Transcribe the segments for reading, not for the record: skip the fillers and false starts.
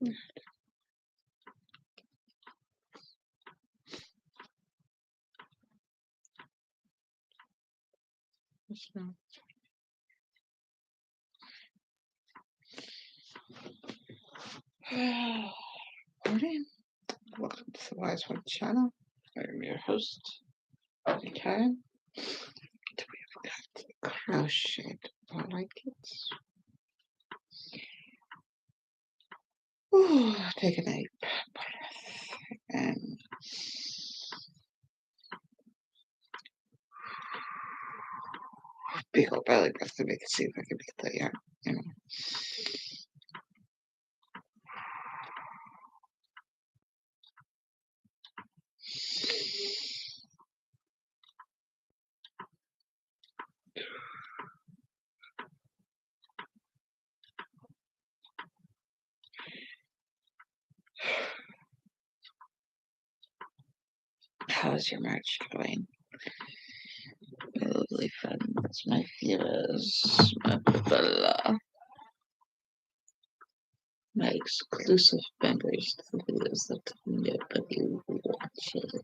Morning. Welcome to the Wise One channel. I'm your host, Caren. We've got crocheted blankets. Take a deep breath and big old belly breath to make it see if I can get that yarn. How's your March going? My lovely friends, my viewers, my fella, my exclusive members to the videos that nobody watches.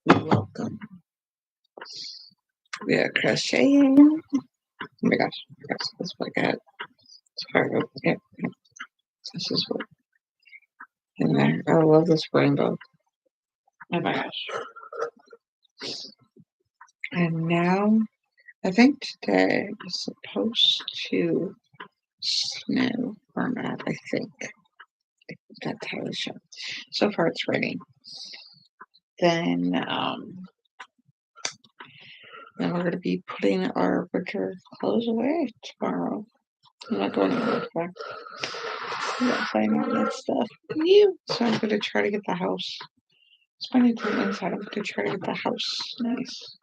Welcome. We are crocheting. Oh my gosh, that's what I got. It's hard to get. This is what in there. I love this rainbow. Oh my gosh. And now, I think today is supposed to snow or not, I think. That's how it shows. So far it's raining. Then we're going to be putting our winter clothes away tomorrow. I'm not going anywhere. I'm not playing all that stuff. So I'm going to try to get the house. Spending time inside. I'm going to try to get the house nice.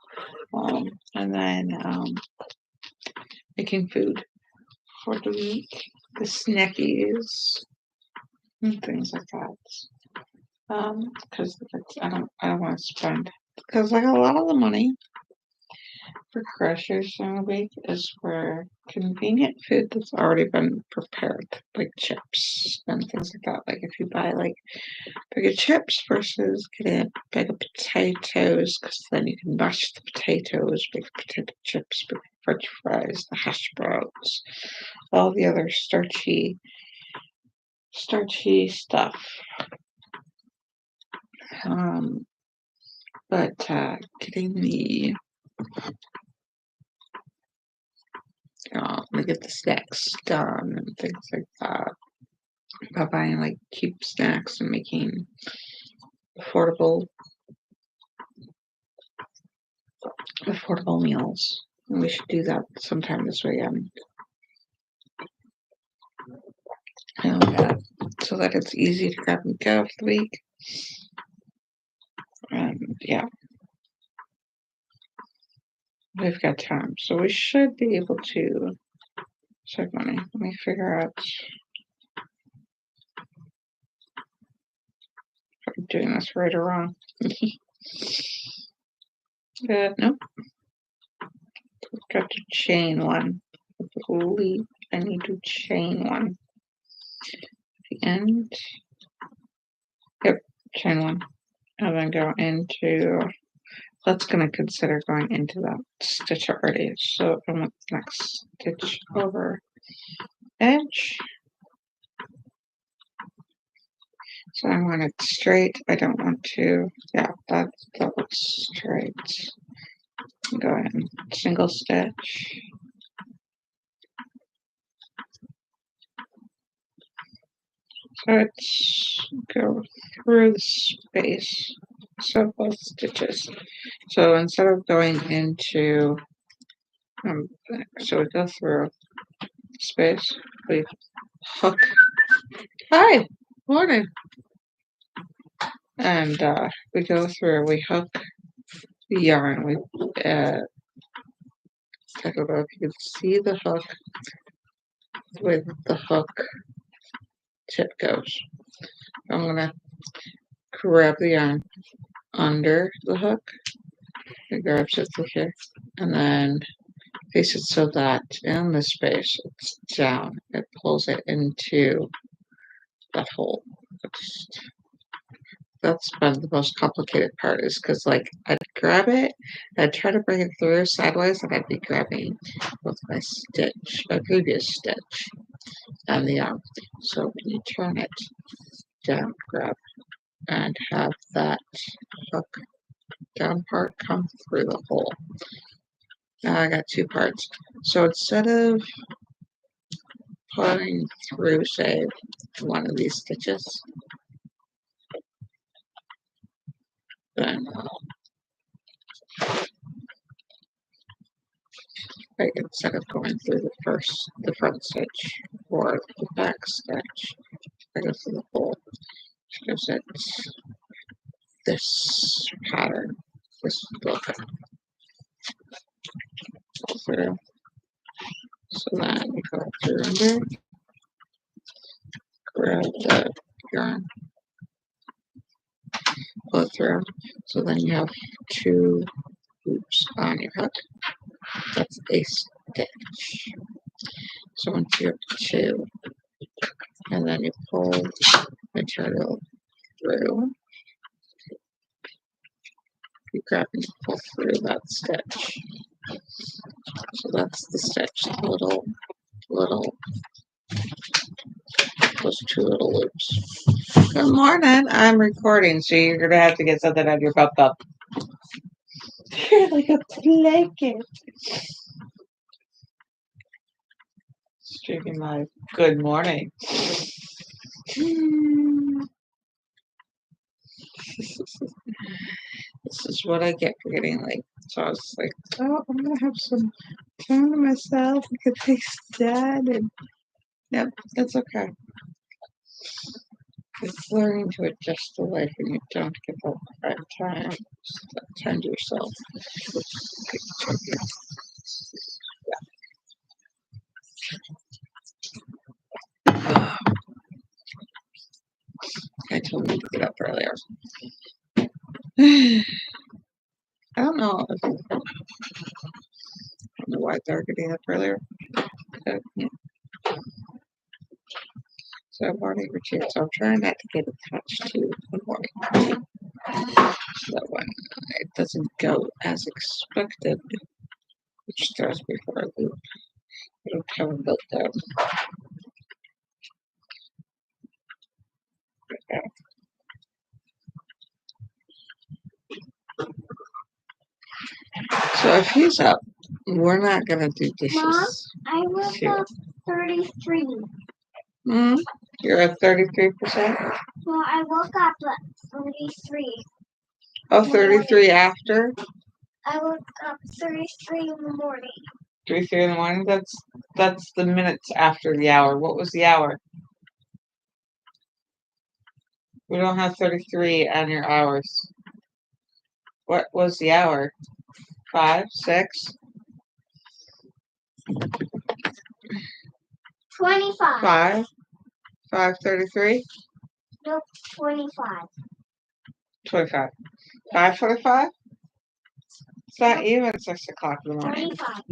And then making food for the week, the snackies and things like that. Because I don't want to spend, because like a lot of the money for groceries in a week is for convenient food that's already been prepared, like chips and things like that. Like if you buy like a bag of chips versus getting a bag of potatoes, because then you can mash the potatoes, make potato chips, make French fries, the hash browns, all the other starchy stuff. But getting the get the snacks done and things like that. By buying like cheap snacks and making affordable meals. And we should do that sometime this weekend. So that it's easy to grab and go for the week. And yeah, we've got time, so we should be able to save money. Let me figure out if I'm doing this right or wrong. Nope. Got to chain one. I need to chain one. At the end. Yep, chain one. And then go into, that's going to consider going into that stitch already. So I want the next stitch over edge. So I want it straight. I don't want to, yeah, that looks straight. Go ahead and single stitch. So it's go through the space. So both stitches. So instead of going into, so we go through space, we hook. Hi, morning. And we go through, we hook the yarn. We I don't know if you can see the hook with the hook tip goes. I'm gonna grab the yarn under the hook. It grabs it through here, and then place it so that in the space it's down. It pulls it into that hole. That's been the most complicated part, is because like I'd grab it, I'd try to bring it through sideways, and I'd be grabbing with my stitch, my previous stitch, and the arm. So when you turn it down, grab, and have that hook down part come through the hole. Now I got two parts. So instead of pulling through, say, one of these stitches, then like instead of going through the front stitch or the back stitch, I go through the hole because it's this pattern, this look go through. So then you go through under, grab the yarn, pull it through. So then you have two loops on your hook. That's a stitch. So once you have two, and then you pull material through, you grab and pull through that stitch. So that's the stitch, the little, those two little loops. Good morning. I'm recording, so you're gonna have to get something out of your cup. You're like a blanket. Streaming live. Good morning. This is what I get for getting late. So I was like, oh, I'm gonna have some time to myself. I could take dad, and yep, that's okay. It's learning to adjust to life when you don't get the right time to yourself. I told him to get up earlier. I don't know why they're getting up earlier. But, yeah. So morning routine. So I'm trying not to get attached to the morning routine. So that when it doesn't go as expected, which throws me for a loop. I don't have a meltdown. So if he's up, we're not gonna do dishes. Mom, I woke up 33. You're at 33%? Well, I woke up at 33. Oh, 33 after? I woke up 33 in the morning. 33 in the morning? That's the minutes after the hour. What was the hour? We don't have 33 on your hours. What was the hour? 5, 6? 25. 5? 5:33? Nope, 25. 25. 5:25? It's not even 6 o'clock in the morning. 25.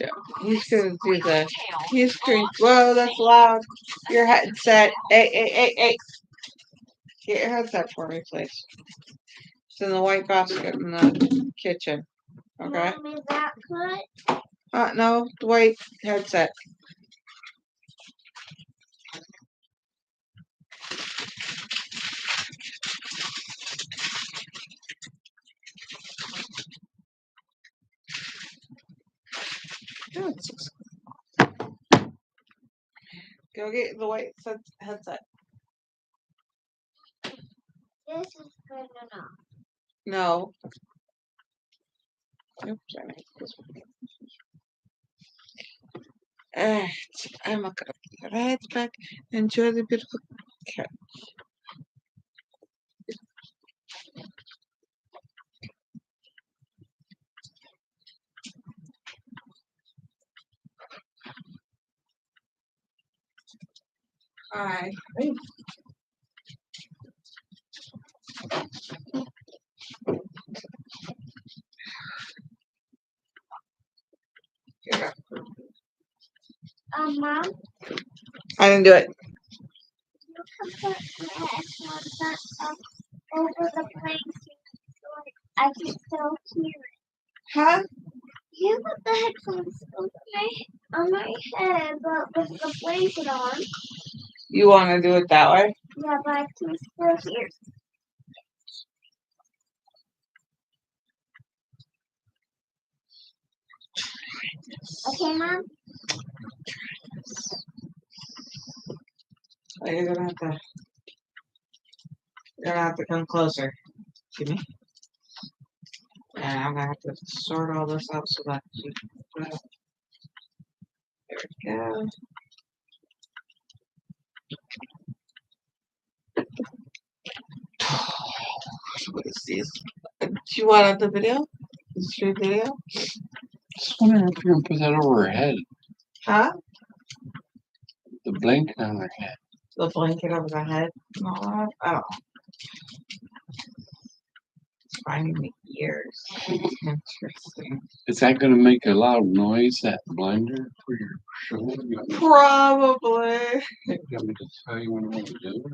Yeah. He's gonna do the. He's going. Whoa, that's loud. Your headset. Hey. Get your headset for me, please. It's in the white basket in the kitchen. Okay? Mom, is that good? No, the white headset. Oh, go get the white headset. This is good enough. No. Oops, I made this one. I'm not gonna put your heads back. Enjoy the beautiful cat. Hi. Mom, I didn't do it. you can put my headphones up over the place so I can still hear it. Huh? You put the headphones on my head, but with the blanket on. You want to do it that way? Yeah, but I can still hear. Okay, Mom? Oh, you're gonna have to come closer to me. And I'm gonna have to sort all this out so that you. There we go. What is this? Do you want the video? Is this your video? Just wondering if you're gonna put that over her head. Huh? The blanket on her head. The blanket over the head? No, oh. It's finding the ears. Interesting. Is that gonna make a loud noise, that blender for your shoulder? You want me, Probably. you want me to tell you when I want to do it?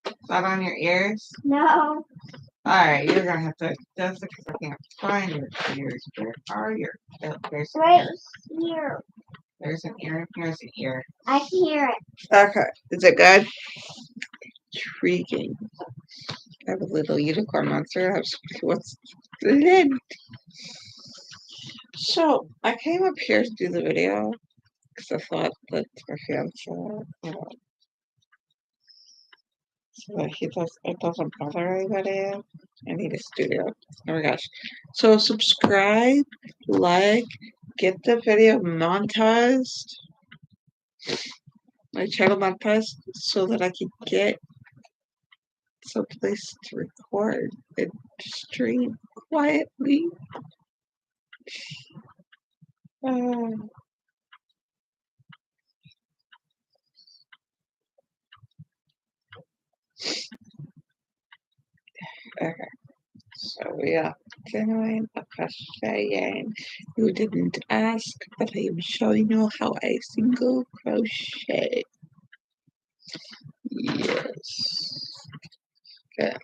Is that on your ears? No. Alright, you're gonna have to. That's because I can't find your ears. Where are your. Oh, there's an Right ear. here. There's an ear. Here's an ear. I can hear it. Okay. Is it good? Intriguing. I have a little unicorn monster. I have somebody who wants to live. So I came up here to do the video because I thought that my fiance, so that it doesn't bother anybody. I need a studio. Oh my gosh. So subscribe, like, get the video monetized, my channel monetized, so that I can get some place to record and stream quietly. Okay, so we are continuing a crocheting. You didn't ask, but I am showing you how I single crochet. Yes. Okay,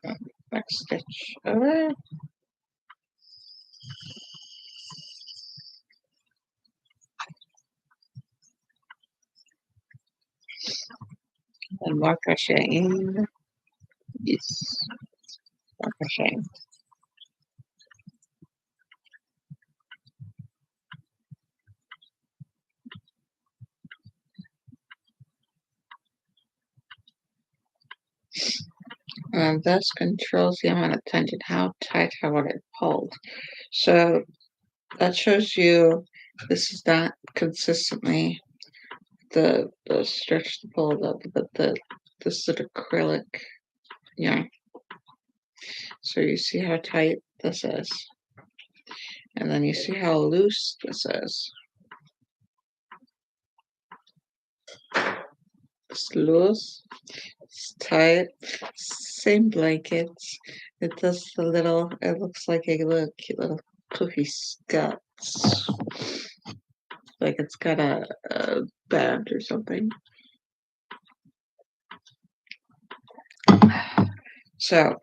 next stitch over. And more crocheting. Yes, more crocheting. And this controls the amount of tension, how tight I want it pulled. So that shows you this is not consistently the stretch to pull the this is an acrylic yarn. So you see how tight this is. And then you see how loose this is. It's loose, it's tight, same blankets. It does the little, it looks like a little cute little puffy skirts. Like it's got a band or something. So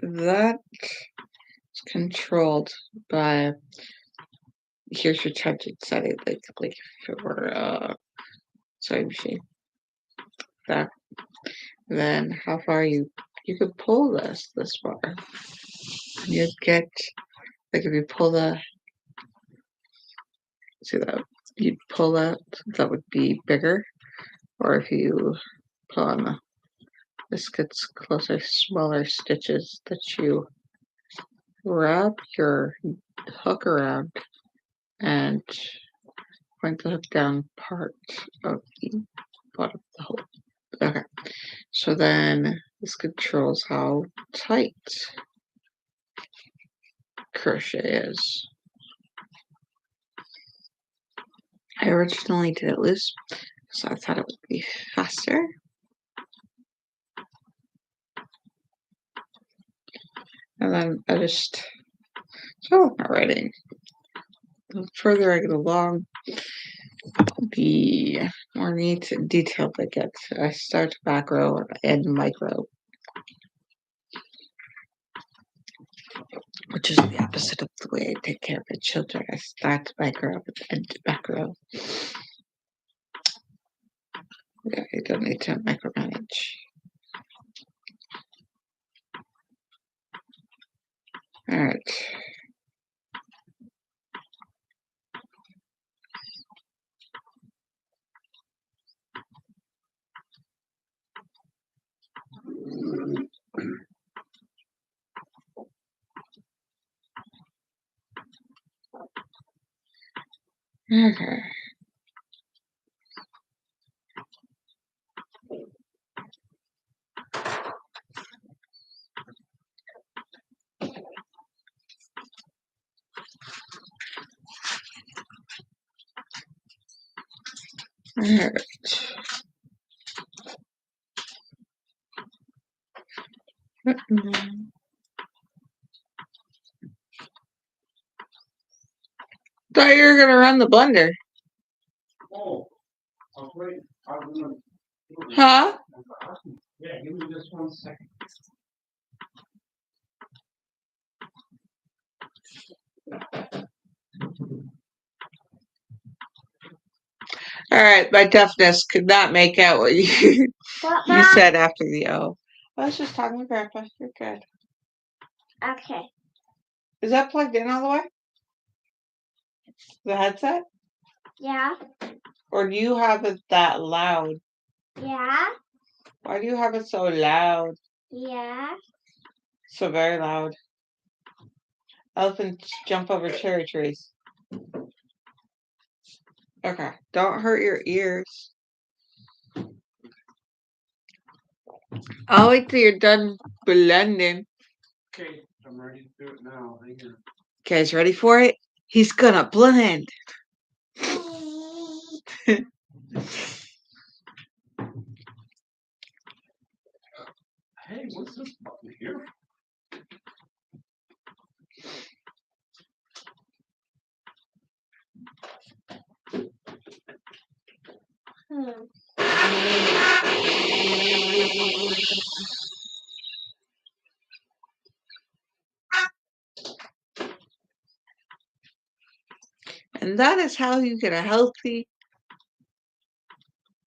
that is controlled by, here's your tension setting, like if it were a sewing machine. That. Then how far you could pull this far. You'd get, like if you pull the, see that, you'd pull that would be bigger. Or if you pull on the, this gets closer, smaller stitches that you wrap your hook around and point the hook down part of the bottom of the hole. Okay, so then this controls how tight crochet is. I originally did it loose, so I thought it would be faster. And then I just, so I'm not writing the further I get along, the more neat and detailed it gets. I start macro and micro, which is the opposite of the way I take care of my children. I start micro and end macro. Yeah, you don't need to micromanage. All right. Okay. All right. Thought you were gonna run the blender. Oh, I'll wait. Huh? Yeah, give me just 1 second. All right, my deafness could not make out what you What, you Mom? said after the O. I was just talking to Grandpa. You're good. Okay. Is that plugged in all the way? The headset? Yeah. Or do you have it that loud? Yeah. Why do you have it so loud? Yeah. So very loud. Elephants jump over cherry trees. Okay, don't hurt your ears. I'll wait till you're done blending. Okay, I'm ready to do it now. Hang on. Guys, ready for it? He's gonna blend. Hey, what's this button here? And that is how you get a healthy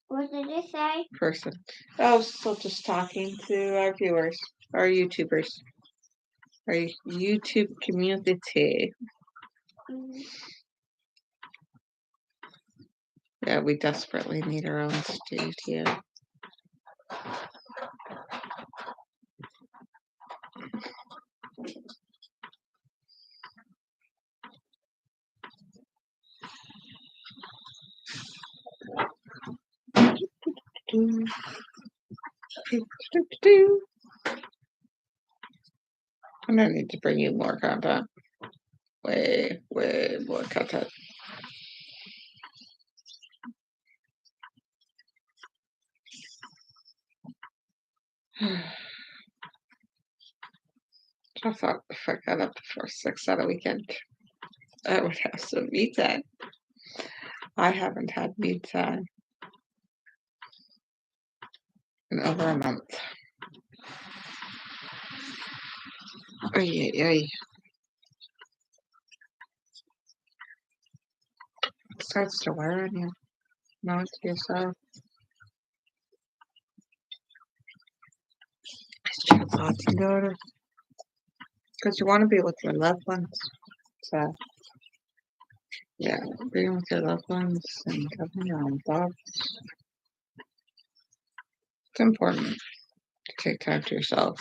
What did it say? person. Oh, so just talking to our viewers, our YouTubers, our YouTube community. Mm. Yeah, we desperately need our own studio. I'm gonna need to bring you more content. Way more content. I thought if I got up before 6 on a weekend, I would have some me time. I haven't had me time in over a month. Ay, ay, ay. It starts to wear on you. Not to yourself. It's your thoughts and daughter. Because you want to be with your loved ones. So, yeah, being with your loved ones and having your own thoughts. It's important to take time to yourself.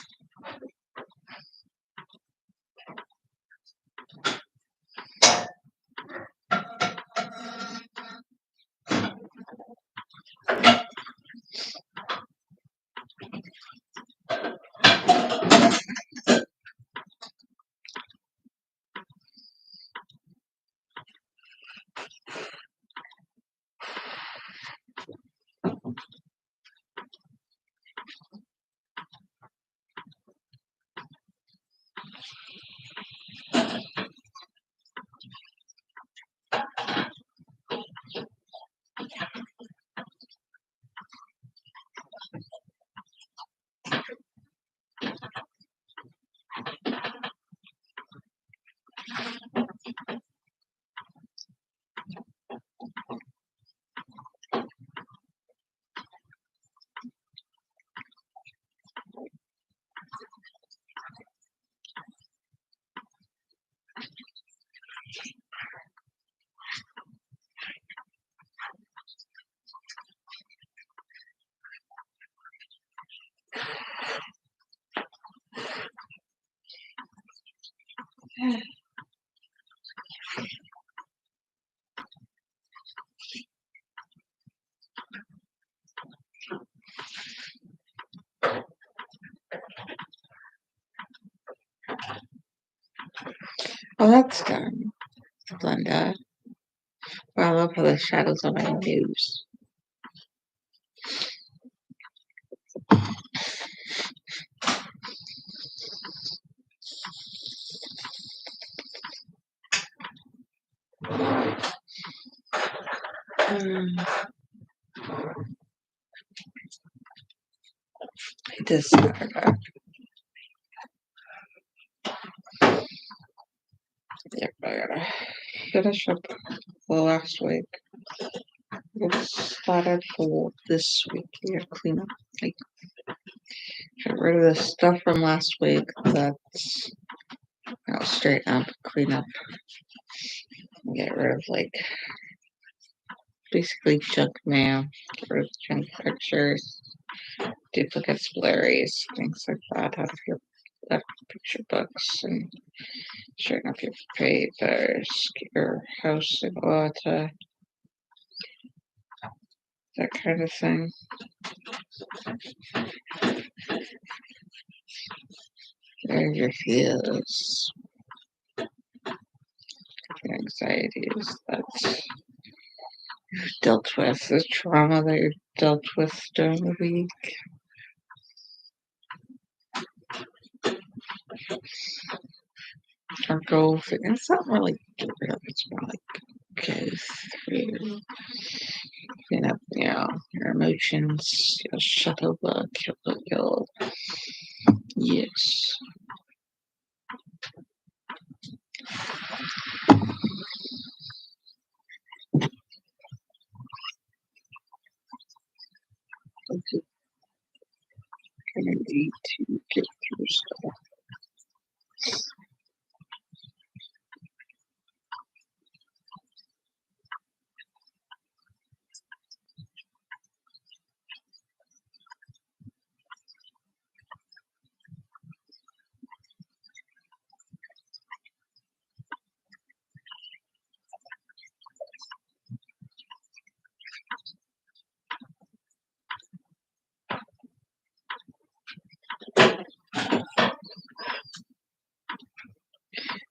Oh, that's done. Glenda. Wow, I love how the shadows on my nose. This yep, I gotta finish up the last week. Get started for this week here. Clean up, like get rid of the stuff from last week. That's straighten up, clean up, get rid of like basically junk mail, get rid of junk pictures, duplicates, blurries, things like that out of your picture books, and straighten up your papers, get your house in order, that kind of thing. There's your fears, your anxieties that you've dealt with, the trauma that you've dealt with during the week. Or go through. It's not really get rid of, it's more like go through, clean up, your emotions, your shadow work, your yes. Okay, gonna need to get through stuff.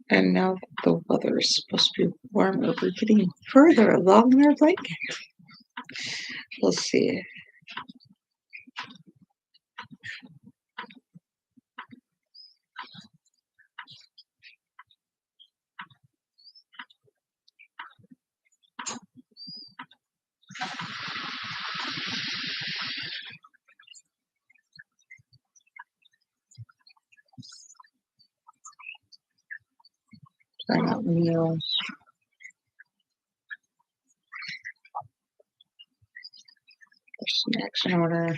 And now that the weather is supposed to be warmer, we're getting further along in our blanket. We'll see. Trying out meals. Snacks in order.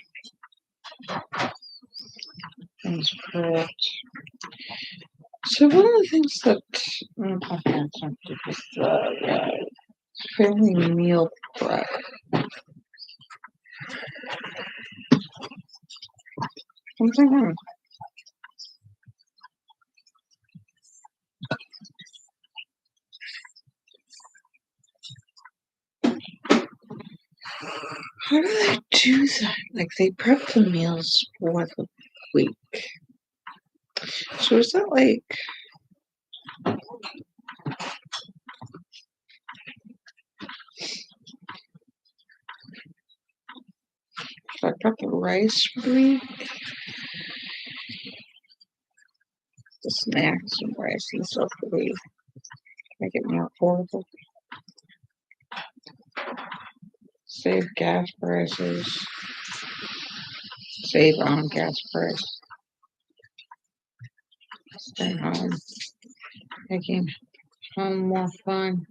Things prepped. So one of the things that is the family meal prep. I'm thinking, how do they do that? Like they prep the meals for the week. So is that like if I prep the rice for the week, the snacks and rice and stuff for the week, make it more affordable. Save gas prices. Save on gas price. Stay home. Making home more fun.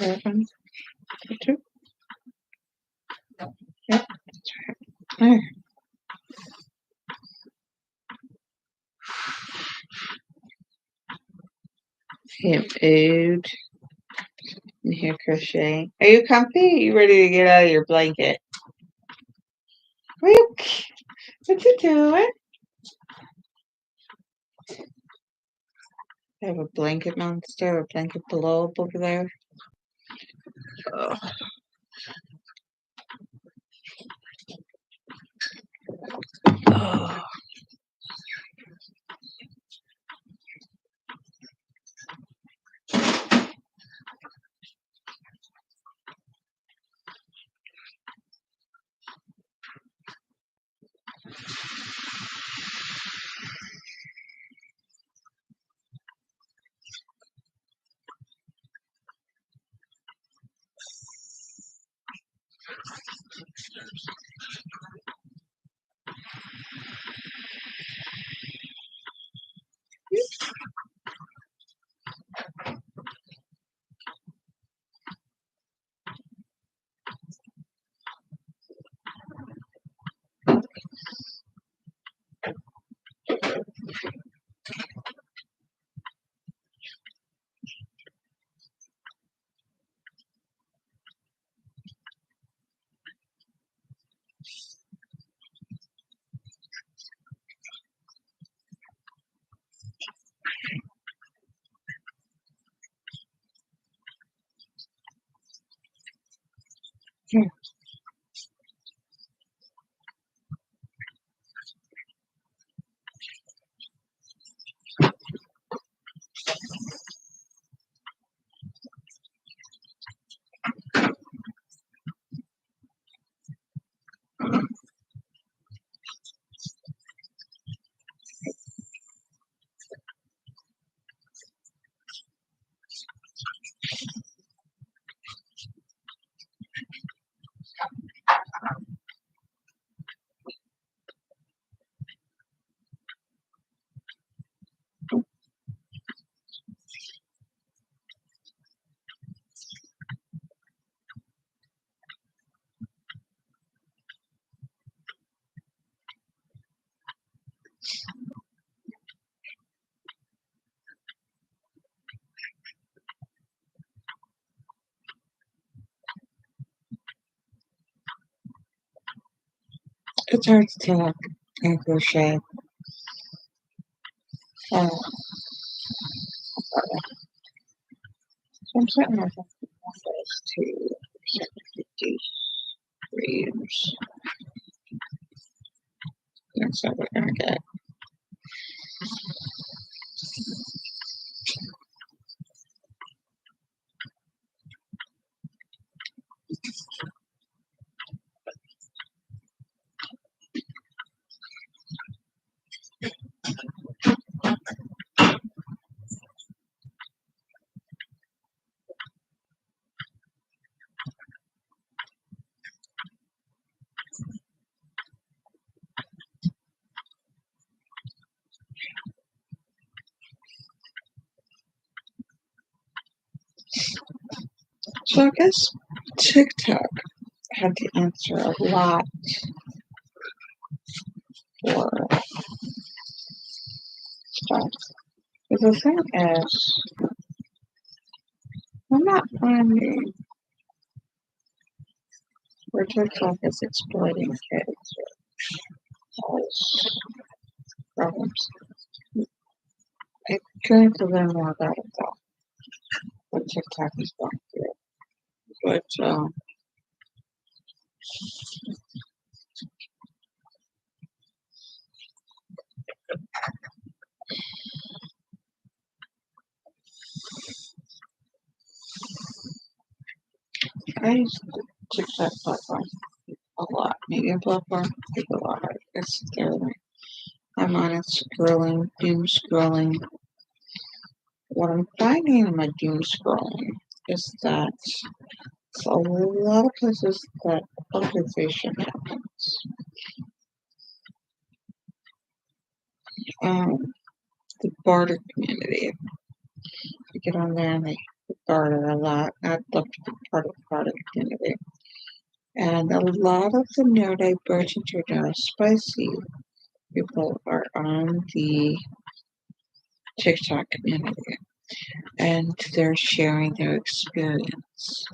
7, 2. Yep, that's right. There. Hip food. And here crocheting. Are you comfy? Are you ready to get out of your blanket? What you doing? I have a blanket monster, a blanket blow up over there. Ugh. Ugh. Here. It's hard to talk and crochet. So I'm setting myself to 53 years. That's what we're gonna get. So I guess TikTok had to answer a lot for stuff. But the thing is, I'm not finding where TikTok is exploiting kids or cause problems. I couldn't learn more about it though, what TikTok is going through. But I use the TikTok platform a lot. Media platform, take a lot. It's there. I'm on it scrolling, doom scrolling. What I'm finding in my doom scrolling is that it's a lot of places that organization happens. The barter community. You get on there and they barter a lot, not look to be part of the product community. And a lot of the neurodivergent or neurospicy people are on the TikTok community and they're sharing their experience.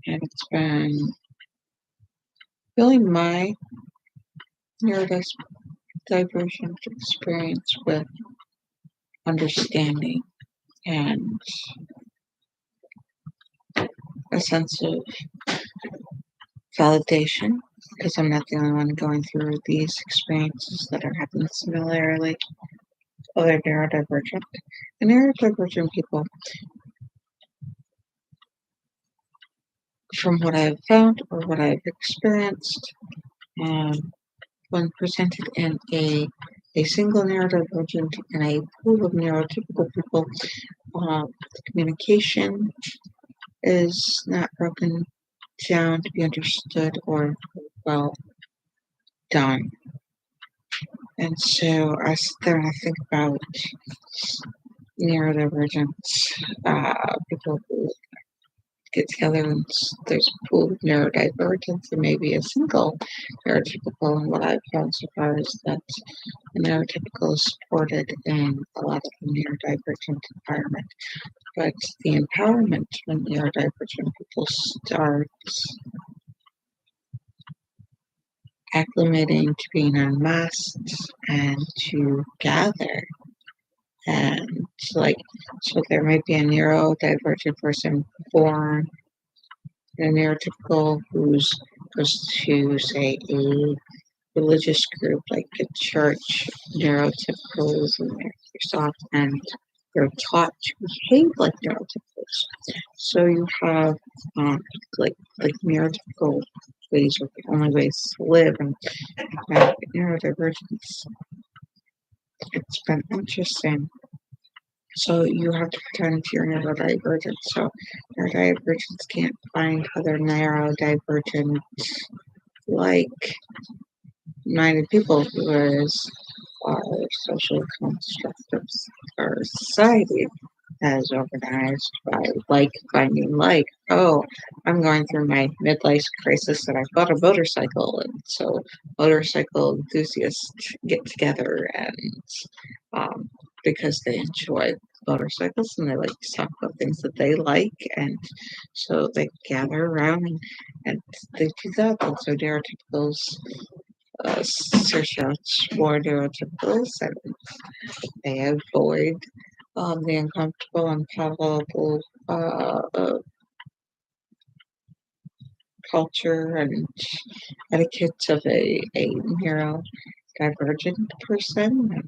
And it's been really my neurodivergent experience with understanding and a sense of validation because I'm not the only one going through these experiences that are happening similarly to other neurodivergent. And neurodivergent people, from what I've found or what I've experienced, when presented in a single neurodivergent and a pool of neurotypical people, the communication is not broken down to be understood or well done. And so I sit there and I think about neurodivergent people who get together and there's a pool of neurodivergence and maybe a single neurotypical. And what I've found so far is that the neurotypical is supported in a lot of the neurodivergent environment. But the empowerment when neurodivergent people start acclimating to being unmasked and to gather. And so there might be a neurodivergent person born in a neurotypical who's goes to, say, a religious group like a church, neurotypicals, and they're soft, and they're taught to behave like neurotypicals. So you have like neurotypical ways are the only ways to live, and neurodivergence. It's been interesting. So you have to pretend you're neurodivergent. So neurodivergents can't find other neurodivergent like minded people, whereas our social construct of our society as organized by like finding like. Oh, I'm going through my midlife crisis and I bought a motorcycle, and so motorcycle enthusiasts get together and because they enjoy motorcycles and they like to talk about things that they like, and so they gather around and they do that. And so neurotypicals search out more neurotypicals and they avoid the uncomfortable, unpalatable culture and etiquette of a neurodivergent person.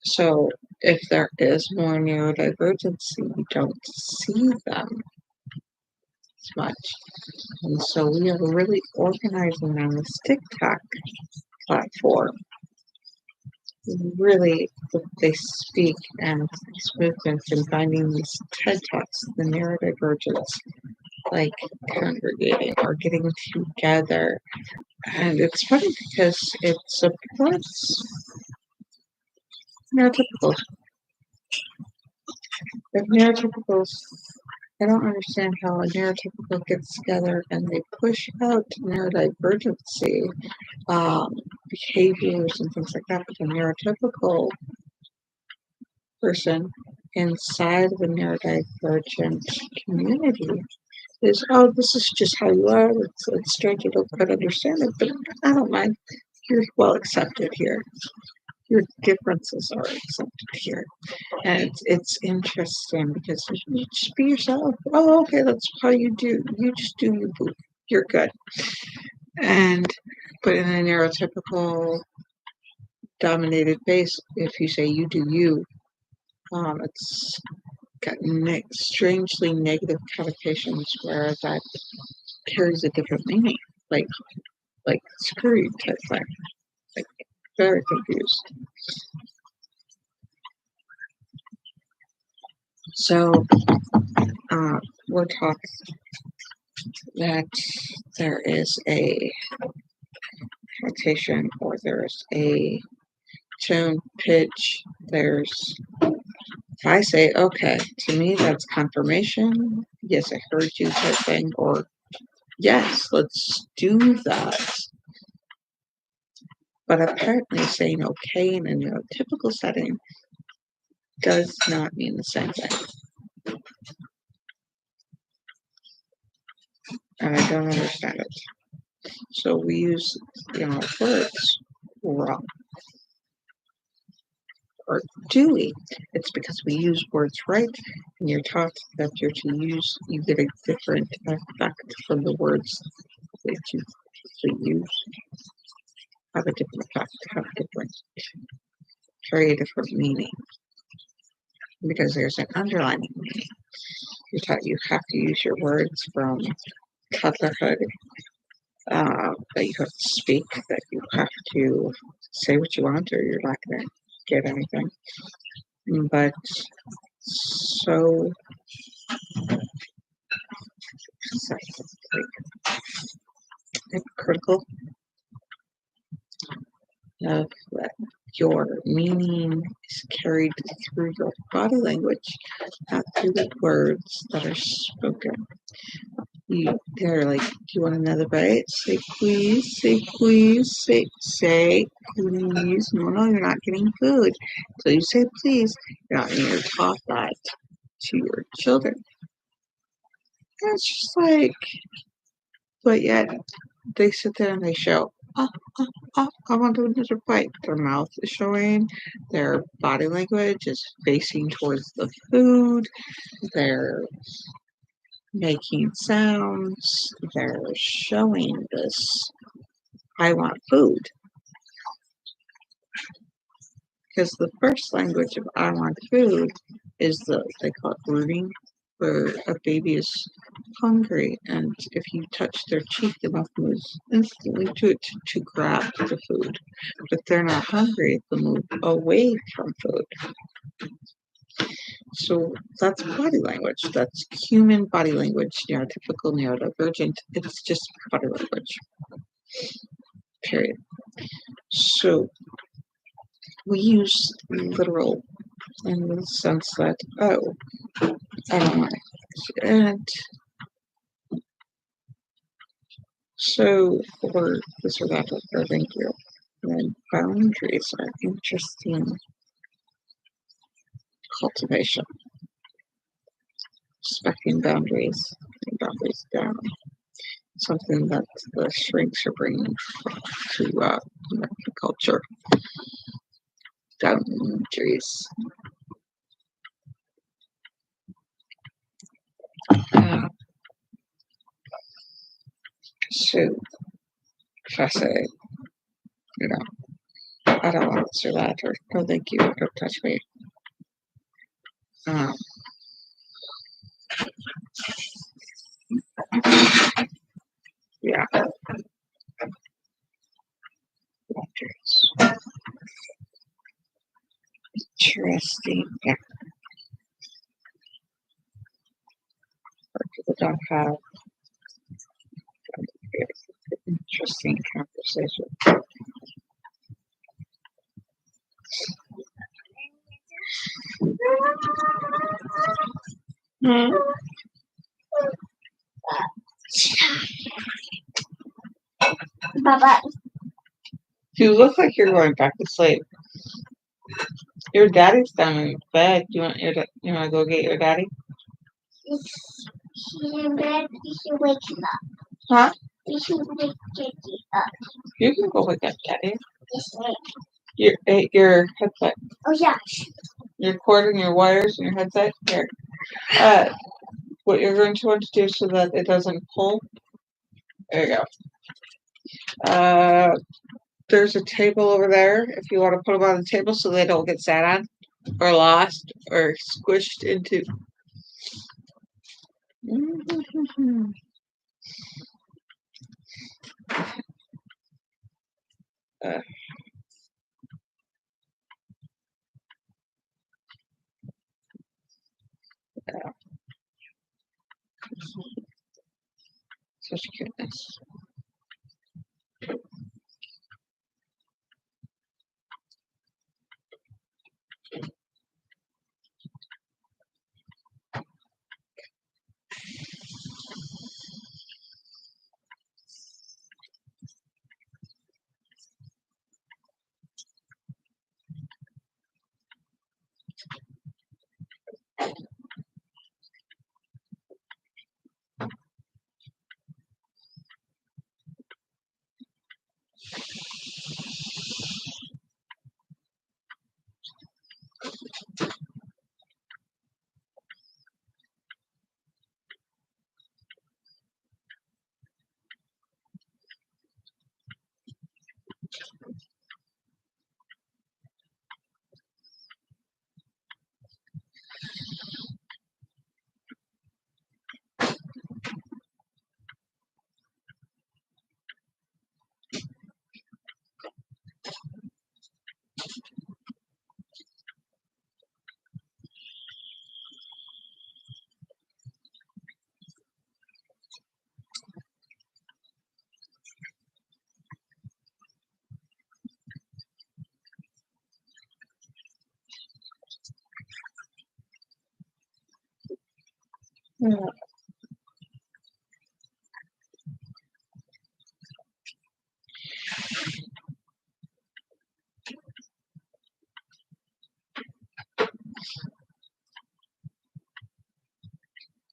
So if there is more neurodivergency, you don't see them as much. And so we are really organizing on this TikTok platform. Really, they speak and these movements and finding these TED Talks, the neurodivergence, like congregating or getting together. And it's funny because it supports neurotypicals. If neurotypicals, I don't understand how a neurotypical gets together and they push out neurodivergency behaviors and things like that, but the neurotypical person inside of a neurodivergent community is, oh, this is just how you are. It's strange you don't quite understand it, but I don't mind. You're well accepted here. Your differences are accepted here. And it's interesting because you just be yourself. Oh, okay, that's how you do. You just do you, boo. You're good. And but in a neurotypical dominated base, if you say you do you, it's got strangely negative connotations where that carries a different meaning, like screw you type thing. Like very confused. So we're taught that there is a notation or there's a tone pitch, there's If I say, okay, to me that's confirmation. Yes, I heard you type thing, or yes, let's do that. But apparently saying okay in a neurotypical setting does not mean the same thing. And I don't understand it. So we use, words wrong. Or do we? It's because we use words right, and you're taught that you get a different effect from the words that you use, have a different effect, carry a different meaning, because there's an underlying meaning. You're taught you have to use your words from toddlerhood, that you have to speak, that you have to say what you want, or you're not going to get anything. But so hypocritical of that your meaning is carried through your body language, not through the words that are spoken. They're like, do you want another bite? Say please, say please, say please. No, you're not getting food. So you say please. You're taught that to your children. And it's just like, but yet they sit there and they show, I want another bite. Their mouth is showing, their body language is facing towards the food, they're making sounds, they're showing this, I want food. Because the first language of I want food is they call it brooding, where a baby is hungry, and if you touch their cheek, the mouth moves instantly to grab the food. But if they're not hungry, they'll move away from food. So that's body language. That's human body language, neurotypical, neurodivergent. It's just body language. Period. So we use literal in the sense that, oh, I don't want it. And so for this or that, or thank you. And then boundaries are interesting cultivation. Respecting boundaries, putting boundaries down. Something that the shrinks are bringing to American culture. Boundaries. So if I say, I don't want this or that, or no thank you, don't touch me. Yeah. Interesting. Yeah. People don't have interesting conversation. Baba. You look like you're going back to sleep. Your daddy's down in bed. You want to go get your daddy? He's in bed. We should wake him up. Huh? We should wake Daddy up. You can go wake up daddy. Yes, Your headset. oh yeah. Your cord and your wires and your headset. Here. What you're going to want to do so that it doesn't pull. There you go. There's a table over there if you want to put them on the table so they don't get sat on or lost or squished into. Such cuteness. Yeah.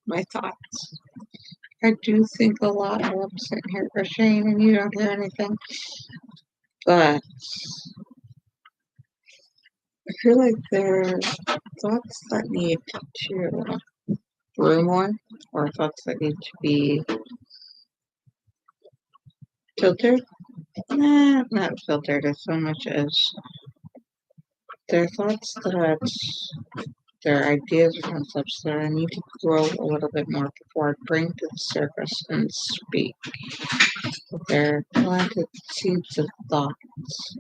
My thoughts. I do think a lot while I'm sitting here crocheting and you don't hear anything. But I feel like there are thoughts that need to brew more, or thoughts that need to be filtered. Nah, not filtered as so much as they're thoughts that they're ideas or concepts that I need to grow a little bit more before I bring to the surface and speak. They're planted seeds of thoughts,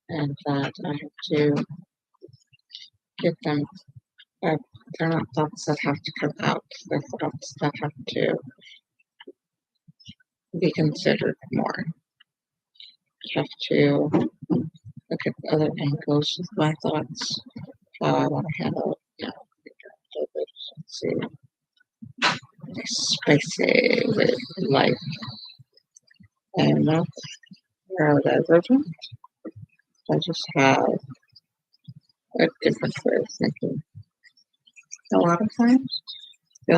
and that I have to get them. They're not thoughts that have to come out. They're thoughts that have to be considered more. Have to look at other angles with my thoughts, how I want to handle it. Let's see. Spicy with life. And that's neurodivergent. I just have a different way of thinking. A lot of times, the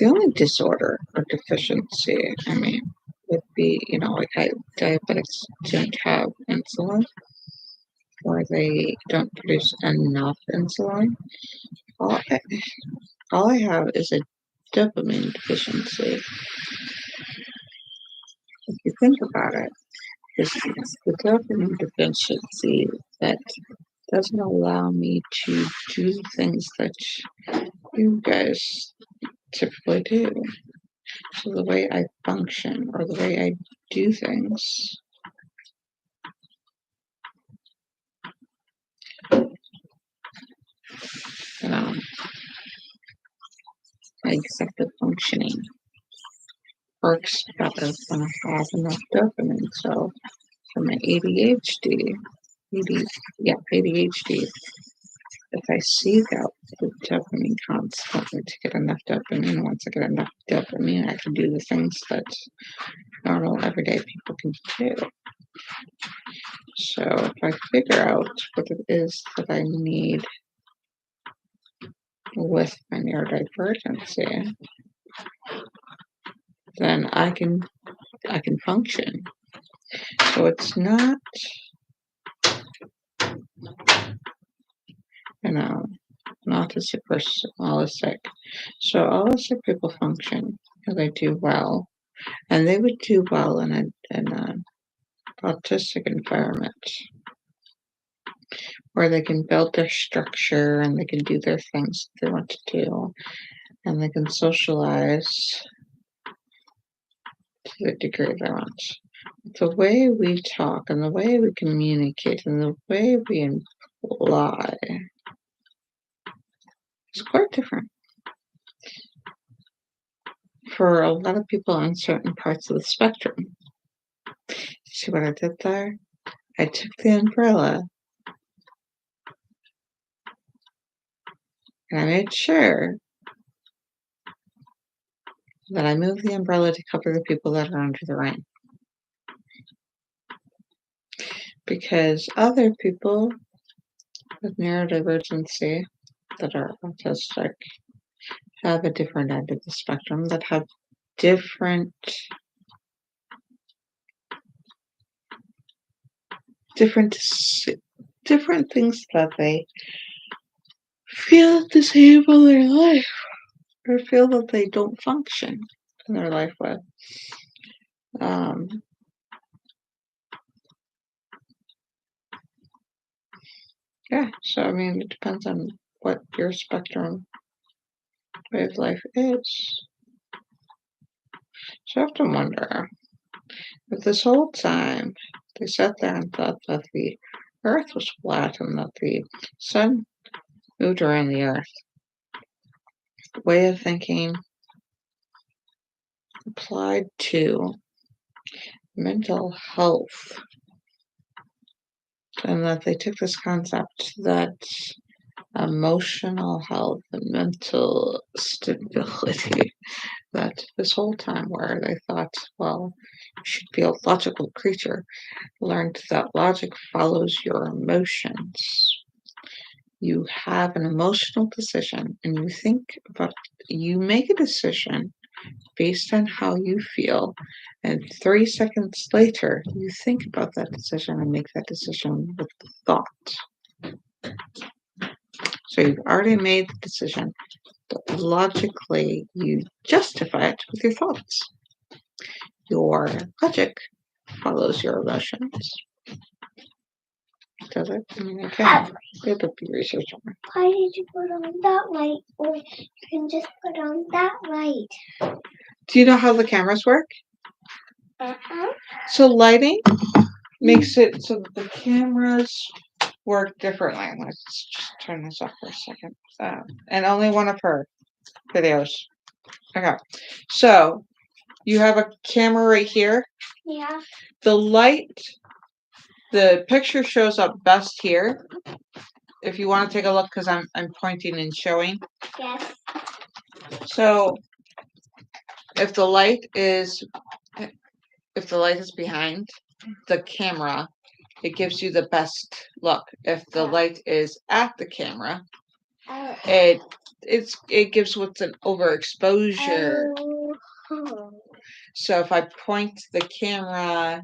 only disorder or deficiency, I mean, would be, like diabetics don't have insulin, or they don't produce enough insulin. All I have is a dopamine deficiency. If you think about it, it's the dopamine deficiency that doesn't allow me to do things that you guys typically do. So the way I function or the way I do things, my executive functioning works better when I have enough dopamine. So for my ADHD, ADHD, if I seek out the dopamine constantly to get enough dopamine, once I get enough dopamine, I can do the things that normal everyday people can do. So if I figure out what it is that I need with my neurodivergency, then I can function. So it's not, not a super allistic. So allistic people function and they do well, and they would do well in an autistic environment where they can build their structure and they can do their things that they want to do, and they can socialize to the degree they want. The way we talk and the way we communicate and the way we imply is quite different. For a lot of people on certain parts of the spectrum. See what I did there? I took the umbrella and I made sure that I moved the umbrella to cover the people that are under the rain. Because other people with neurodivergency that are autistic have a different end of the spectrum that have different different things that they feel disable their life or feel that they don't function in their life with. Yeah, so I mean, it depends on what your spectrum of life is. So I have to wonder if this whole time they sat there and thought that the Earth was flat and that the sun moved around the Earth. Way of thinking applied to mental health, and that they took this concept that emotional health and mental stability, that this whole time where they thought, well, you should be a logical creature, learned that logic follows your emotions. You have an emotional decision and you think about, you make a decision based on how you feel, and 3 seconds later you think about that decision and make that decision with thought. So you've already made the decision, but logically you justify it with your thoughts. Your logic follows your emotions. Does it? I mean, okay. You have to be research on it. Why did you put on that light? Or you can just put on that light. Do you know how the cameras work? Uh-huh. So lighting makes it so that the cameras work differently. Let's just turn this off for a second. And only one of her videos. Okay. So you have a camera right here. Yeah. The light, the picture shows up best here. If you want to take a look, because I'm pointing and showing. Yes. So if the light is behind the camera, it gives you the best look. If the light is at the camera, it gives what's an overexposure. So if I point the camera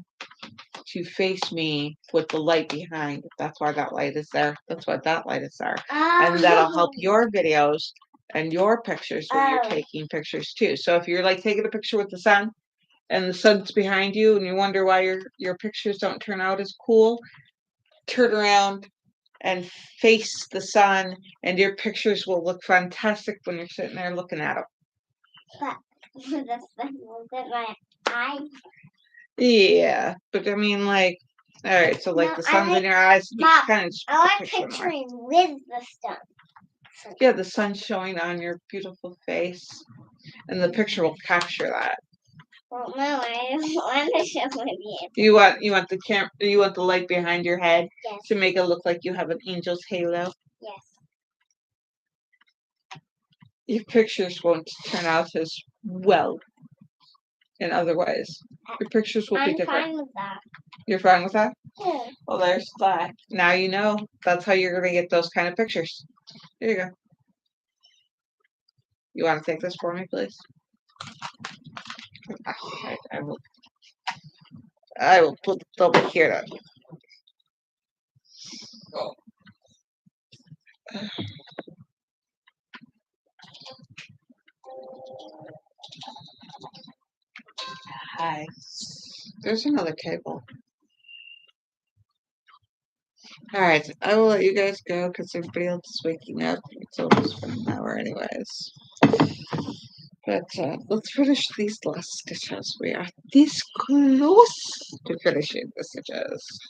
to face me with the light behind, that's why that light is there. That's why that light is there. And that'll help your videos and your pictures when you're taking pictures too. So if you're like taking a picture with the sun and the sun's behind you and you wonder why your pictures don't turn out as cool, turn around and face the sun and your pictures will look fantastic when you're sitting there looking at them. But the sun was at my eye. Yeah, but I mean, like, all right, so like No, the sun's in your eyes, you Mom, kind of I like picturing with the sun. Yeah, the sun showing on your beautiful face, and the picture will capture that. Well, no, I don't want to show with you. You want the light behind your head to make it look like you have an angel's halo. Yes. Your pictures won't turn out as well in other ways. Your pictures will be different. I'm fine with that. You're fine with that? Yeah. Well, there's that. Now you know. That's how you're gonna get those kind of pictures. There you go. You want to take this for me, please? I will. I will put it over here. Then. Oh. Hi. There's another cable. Alright, I will let you guys go because everybody else is waking up. It's almost been an hour anyways. But let's finish these last stitches. We are this close to finishing the stitches.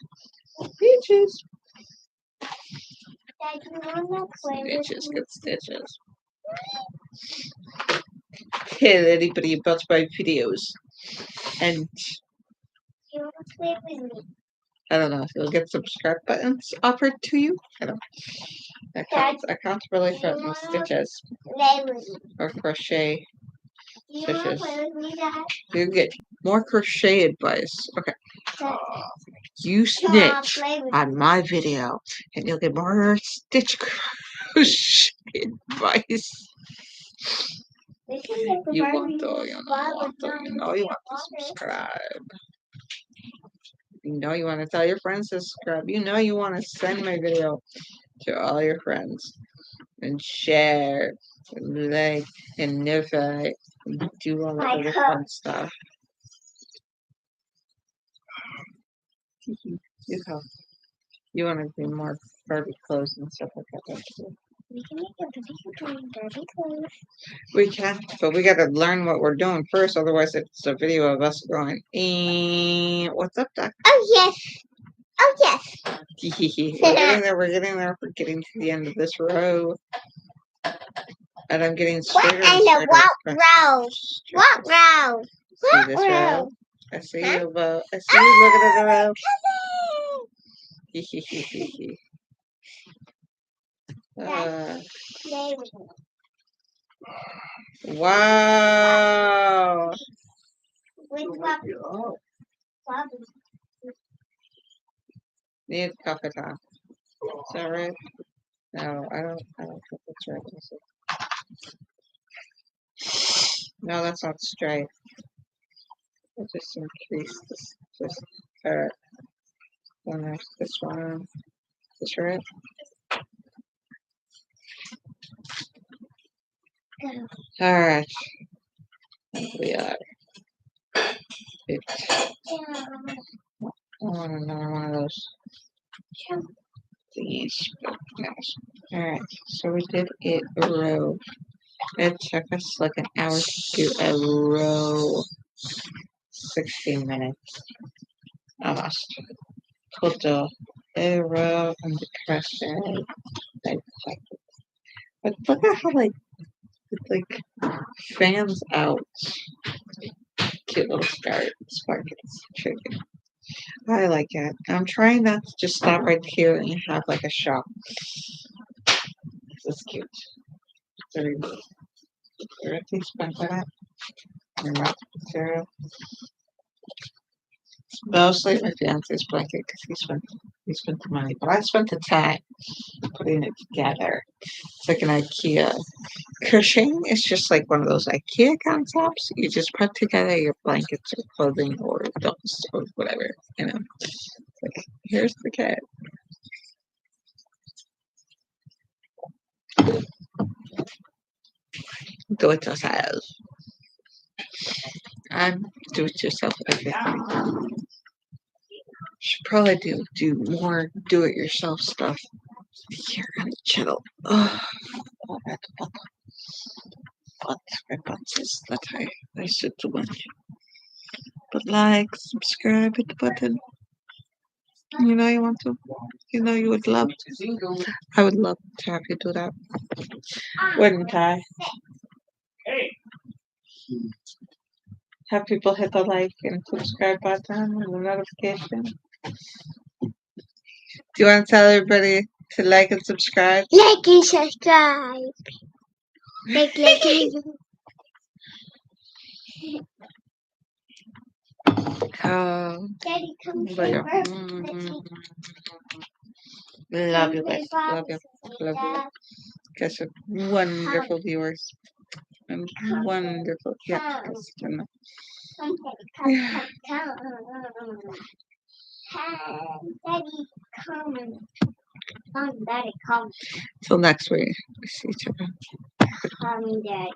Peaches. Dad, you want to play with Stitches, me? good stitches. Tell anybody about my videos. And You want to play with me? I don't know if you'll get subscribe buttons offered to you. I can't really fit my stitches Play with me. or crochet Do you want to stitches. play with me, Dad? You get more crochet advice. Okay. Dad, You come on, snitch play with on my video and you'll get more stitch crochet advice. We can make a You Barbie want to, house, you but know, no, you want to subscribe. You know you want to tell your friends to subscribe. You know you want to send my video to all your friends and share, and like, and notify, and do all the My other cup. fun stuff. You have. You want to do more Barbie clothes and stuff like that. Don't you? We can make a video doing Barbie clothes. We can, but we got to learn what we're doing first. Otherwise, it's a video of us going, what's up, Doc? Oh yes. Oh yes. We're getting there. We're getting there. We're getting to the end of this row. And I'm getting What straighter and and straighter. what row? What row? See What this row? row? I see Huh? you, Bo. I see you looking at the row. There we go. Wow. With Bobby. Need coffee time. Is that right? No, I don't think that's right. Is it? No, that's not straight. I just increase this. Just alright. Then there's this one. Is this right? Alright. And we are. It. I want another one of those thingies. Alright, so we did it a row. It took us like an hour to do a row. 16 minutes. Almost. Total. A row and the crochet. But look at how like it fans out. Cute little sparkles. Tricky. I like it. I'm trying not to just stop right here and have like a shop. This is cute. Very good. Everything's spent for that. Material. Mostly my fiance's blanket because he spent the money, but I spent the time putting it together. It's like an IKEA. Crocheting is just like one of those IKEA concepts. You just put together your blankets or clothing or adults or whatever, you know. It's like, here's the kit. Do it yourself. I'm do it yourself everything. Should probably do more do it yourself stuff here on the channel. Oh, my butts is that I should do one. But like, subscribe, hit the button. You know you want to. You know you would love to. I would love to have you do that. Wouldn't I? Have people hit the like and subscribe button and the notification. Do you want to tell everybody to like and subscribe? Like and subscribe. Like and Daddy, come But yeah. here. Love you guys. Love you. Love you. Guys are wonderful viewers. And wonderful. Yeah. Yeah. Daddy, come. Daddy, come. Till next week. We see each other. Come, Daddy.